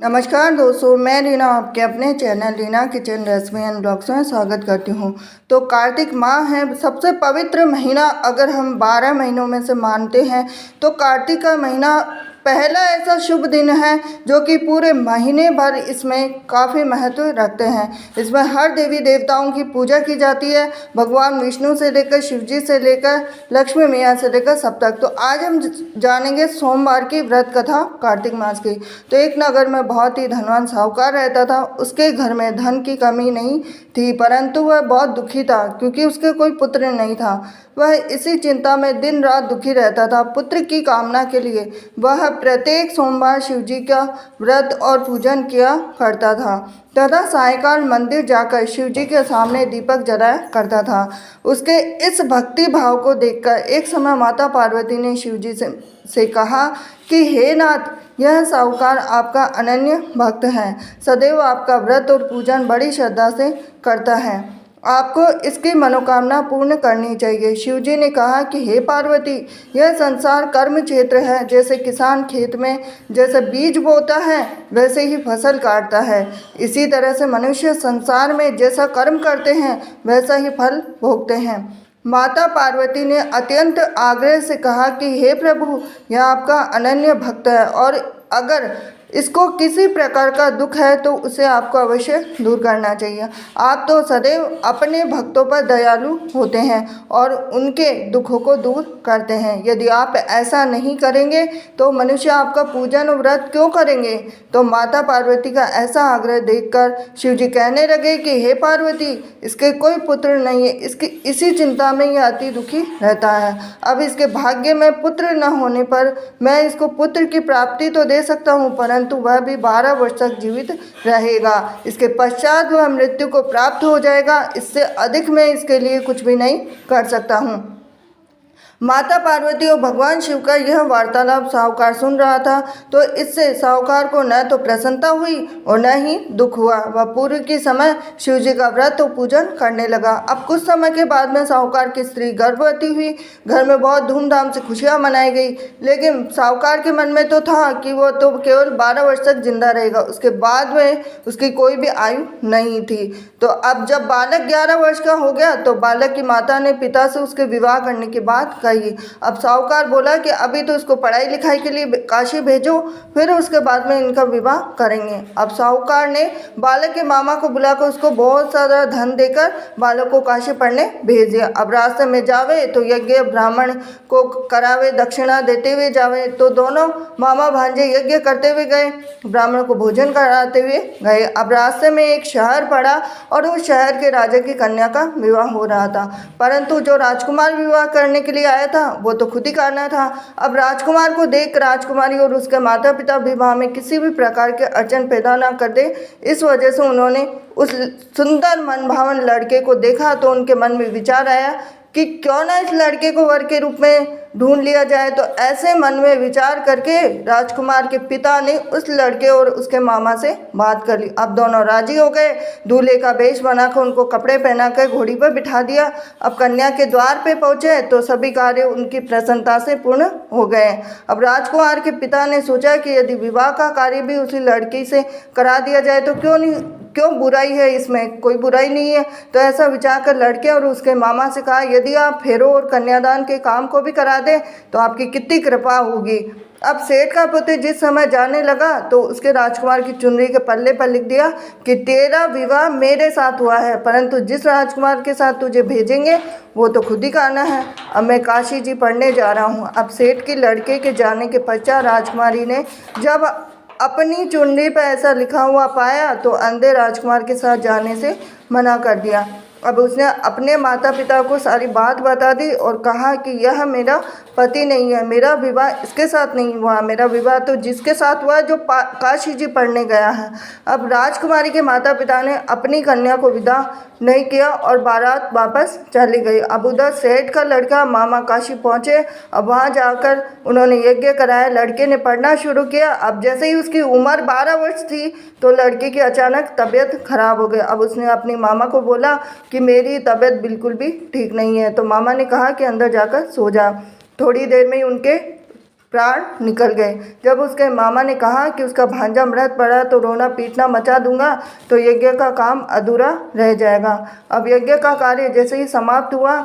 नमस्कार दोस्तों, मैं रीना आपके अपने channel Reena kitchen recipe and blogs में स्वागत करती हूँ। तो कार्तिक माह है, सबसे पवित्र महीना अगर हम 12 महीनों में से मानते हैं तो कार्तिक का महीना पहला ऐसा शुभ दिन है जो कि पूरे महीने भर इसमें काफ़ी महत्व रखते हैं। इसमें हर देवी देवताओं की पूजा की जाती है, भगवान विष्णु से लेकर शिव जी से लेकर लक्ष्मी मैया से लेकर सब तक। तो आज हम जानेंगे सोमवार की व्रत कथा कार्तिक मास की। तो एक नगर में बहुत ही धनवान साहूकार रहता था। उसके घर में धन की कमी नहीं थी, परंतु वह बहुत दुखी था क्योंकि उसके कोई पुत्र नहीं था। वह इसी चिंता में दिन रात दुखी रहता था। पुत्र की कामना के लिए वह प्रत्येक सोमवार शिव जी का व्रत और पूजन किया करता था तथा सायंकाल मंदिर जाकर शिव जी के सामने दीपक जलाया करता था। उसके इस भक्ति भाव को देखकर एक समय माता पार्वती ने शिव जी से कहा कि हे नाथ, यह साहूकार आपका अनन्य भक्त है, सदैव आपका व्रत और पूजन बड़ी श्रद्धा से करता है, आपको इसकी मनोकामना पूर्ण करनी चाहिए। शिवजी ने कहा कि हे पार्वती, यह संसार कर्म क्षेत्र है। जैसे किसान खेत में जैसे बीज बोता है वैसे ही फसल काटता है, इसी तरह से मनुष्य संसार में जैसा कर्म करते हैं वैसा ही फल भोगते हैं। माता पार्वती ने अत्यंत आग्रह से कहा कि हे प्रभु, यह आपका अनन्य भक्त है और अगर इसको किसी प्रकार का दुख है तो उसे आपको अवश्य दूर करना चाहिए। आप तो सदैव अपने भक्तों पर दयालु होते हैं और उनके दुखों को दूर करते हैं। यदि आप ऐसा नहीं करेंगे तो मनुष्य आपका पूजन और व्रत क्यों करेंगे। तो माता पार्वती का ऐसा आग्रह देखकर शिवजी कहने लगे कि हे पार्वती, इसके कोई पुत्र नहीं है, इसकी इसी चिंता में यह अति दुखी रहता है। अब इसके भाग्य में पुत्र न होने पर मैं इसको पुत्र की प्राप्ति तो दे सकता हूँ, परंतु वह भी 12 वर्ष तक जीवित रहेगा। इसके पश्चात वह मृत्यु को प्राप्त हो जाएगा। इससे अधिक मैं इसके लिए कुछ भी नहीं कर सकता हूँ। माता पार्वती और भगवान शिव का यह वार्तालाप साहूकार सुन रहा था, तो इससे साहूकार को न तो प्रसन्नता हुई और न ही दुख हुआ। वह पूर्व के समय शिव जी का व्रत और पूजन करने लगा। अब कुछ समय के बाद में साहूकार की स्त्री गर्भवती हुई। घर में बहुत धूमधाम से खुशियाँ मनाई गई, लेकिन साहूकार के मन में तो था कि वो तो केवल 12 वर्ष तक जिंदा रहेगा, उसके बाद में उसकी कोई भी आयु नहीं थी। तो अब जब बालक 11 वर्ष का हो गया तो बालक की माता ने पिता से उसके विवाह करने की बात कही। अब साहूकार बोला कि अभी तो इसको पढ़ाई लिखाई के लिए काशी भेजो, फिर उसके बाद में इनका विवाह करेंगे। अब साहूकार ने बालक के मामा को बुलाकर उसको बहुत सारा धन देकर बालक को काशी पढ़ने भेज दिया। अब रास्ते में जावे तो यज्ञ ब्राह्मण को करावे, दक्षिणा देते हुए जावे। तो दोनों मामा भांजे यज्ञ करते हुए गए, ब्राह्मण को भोजन कराते हुए गए। अब रास्ते में एक शहर पड़ा और उस शहर के राजा की कन्या का विवाह हो रहा था, परंतु जो राजकुमार विवाह करने के लिए आया था वो तो खुद ही करना था। अब राजकुमार को देख राजकुमारी और उसके माता पिता विवाह में किसी भी प्रकार के अड़चन पैदा ना कर दे, इस वजह से उन्होंने उस सुंदर मनभावन लड़के को देखा तो उनके मन में विचार आया कि क्यों ना इस लड़के को वर के रूप में ढूंढ लिया जाए। तो ऐसे मन में विचार करके राजकुमार के पिता ने उस लड़के और उसके मामा से बात कर ली। अब दोनों राजी हो गए। दूल्हे का वेश बनाकर उनको कपड़े पहनाकर घोड़ी पर बिठा दिया। अब कन्या के द्वार पे पहुंचे तो सभी कार्य उनकी प्रसन्नता से पूर्ण हो गए। अब राजकुमार के पिता ने सोचा कि यदि विवाह का कार्य भी उसी लड़की से करा दिया जाए तो क्यों बुराई है, इसमें कोई बुराई नहीं है। तो ऐसा विचार कर लड़के और उसके मामा से कहा, यदि आप फेरों और कन्यादान के काम को भी करा दें तो आपकी कितनी कृपा होगी। अब सेठ का पुत्र जिस समय जाने लगा तो उसके राजकुमार की चुनरी के पल्ले पर लिख दिया कि तेरा विवाह मेरे साथ हुआ है, परंतु जिस राजकुमार के साथ तुझे भेजेंगे वो तो खुद ही करना है। अब मैं काशी जी पढ़ने जा रहा हूँ। अब सेठ के लड़के के जाने के पश्चात राजकुमारी ने जब अपनी चुनरी पर ऐसा लिखा हुआ पाया तो अंधे राजकुमार के साथ जाने से मना कर दिया। अब उसने अपने माता पिता को सारी बात बता दी और कहा कि यह मेरा पति नहीं है, मेरा विवाह इसके साथ नहीं हुआ, मेरा विवाह तो जिसके साथ हुआ जो काशी जी पढ़ने गया है। अब राजकुमारी के माता पिता ने अपनी कन्या को विदा नहीं किया और बारात वापस चली गई। अब उधर सेठ का लड़का मामा काशी पहुँचे। अब वहाँ जाकर उन्होंने यज्ञ कराया, लड़के ने पढ़ना शुरू किया। अब जैसे ही उसकी उम्र 12 वर्ष थी तो लड़के की अचानक तबीयत खराब हो गई। अब उसने अपनी मामा को बोला कि मेरी तबीयत बिल्कुल भी ठीक नहीं है। तो मामा ने कहा कि अंदर जाकर सो जा। थोड़ी देर में ही उनके प्राण निकल गए। जब उसके मामा ने कहा कि उसका भांजा मृत पड़ा तो रोना पीटना मचा दूंगा तो यज्ञ का काम अधूरा रह जाएगा। अब यज्ञ का कार्य जैसे ही समाप्त हुआ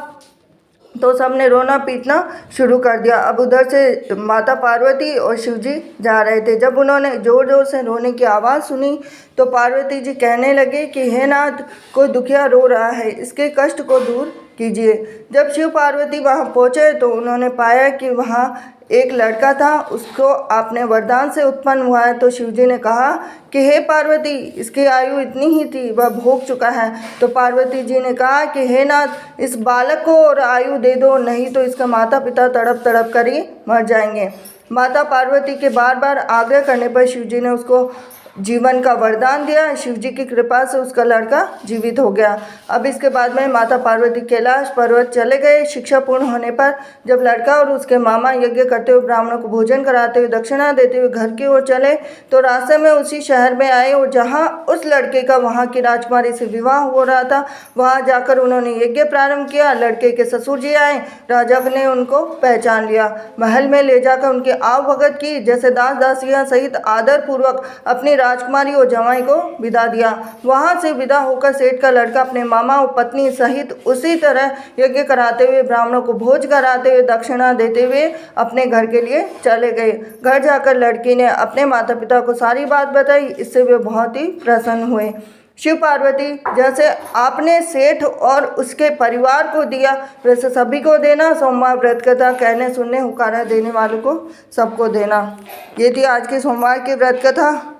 तो सबने रोना पीटना शुरू कर दिया। अब उधर से माता पार्वती और शिव जी जा रहे थे। जब उन्होंने ज़ोर ज़ोर से रोने की आवाज़ सुनी तो पार्वती जी कहने लगे कि हे नाथ, कोई दुखिया रो रहा है, इसके कष्ट को दूर कीजिए। जब शिव पार्वती वहाँ पहुँचे तो उन्होंने पाया कि वहाँ एक लड़का था, उसको आपने वरदान से उत्पन्न हुआ है। तो शिव जी ने कहा कि हे पार्वती, इसकी आयु इतनी ही थी, वह भोग चुका है। तो पार्वती जी ने कहा कि हे नाथ, इस बालक को और आयु दे दो, नहीं तो इसका माता पिता तड़प तड़प कर ही मर जाएंगे। माता पार्वती के बार बार आग्रह करने पर शिव जी ने उसको जीवन का वरदान दिया। शिव जी की कृपा से उसका लड़का जीवित हो गया। अब इसके बाद में माता पार्वती कैलाश पर्वत चले गए। शिक्षा पूर्ण होने पर जब लड़का और उसके मामा यज्ञ करते हुए ब्राह्मणों को भोजन कराते हुए दक्षिणा देते हुए घर की ओर चले तो रास्ते में उसी शहर में आए और जहाँ उस लड़के का वहाँ की राजकुमारी से विवाह हो रहा था, वहाँ जाकर उन्होंने यज्ञ प्रारंभ किया। लड़के के ससुर जी आए, राजा ने उनको पहचान लिया, महल में ले जाकर उनकी आव भगत की, जैसे दास दासियाँ सहित आदर पूर्वक अपनी राजकुमारी और जवाई को विदा दिया। वहां से विदा होकर सेठ का लड़का अपने मामा और पत्नी सहित उसी तरह यज्ञ कराते हुए ब्राह्मणों को भोज कराते हुए दक्षिणा देते हुए अपने घर के लिए चले गए। घर जाकर लड़की ने अपने माता पिता को सारी बात बताई। इससे वे बहुत ही प्रसन्न हुए। शिव पार्वती, जैसे आपने सेठ और उसके परिवार को दिया वैसे सभी को देना। सोमवार व्रत कथा कहने सुनने हुकारा देने वालों को सबको देना। ये थी आज की सोमवार की व्रत कथा।